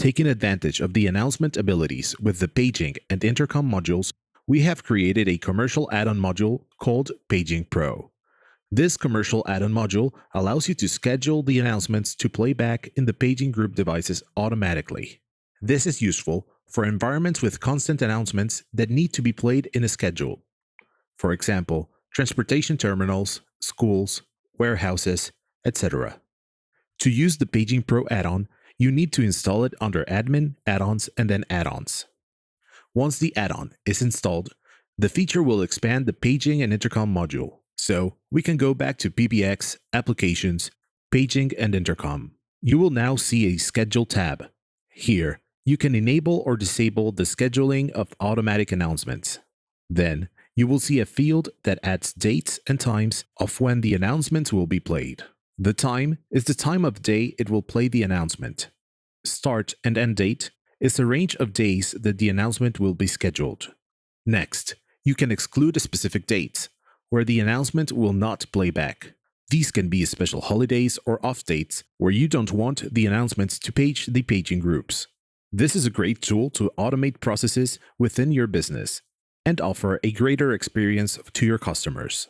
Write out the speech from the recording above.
Taking advantage of the announcement abilities with the paging and intercom modules, we have created a commercial add-on module called Paging Pro. This commercial add-on module allows you to schedule the announcements to play back in the paging group devices automatically. This is useful for environments with constant announcements that need to be played in a schedule. For example, transportation terminals, schools, warehouses, etc. To use the Paging Pro add-on, you need to install it under Admin, Add-ons, and then Add-ons. Once the add-on is installed, the feature will expand the paging and intercom module, so we can go back to PBX, Applications, Paging and Intercom. You will now see a Schedule tab. Here, you can enable or disable the scheduling of automatic announcements. Then, you will see a field that adds dates and times of when the announcements will be played. The time is the time of day it will play the announcement. Start and end date is the range of days that the announcement will be scheduled. Next, you can exclude a specific date, where the announcement will not play back. These can be special holidays or off dates where you don't want the announcements to page the paging groups. This is a great tool to automate processes within your business and offer a greater experience to your customers.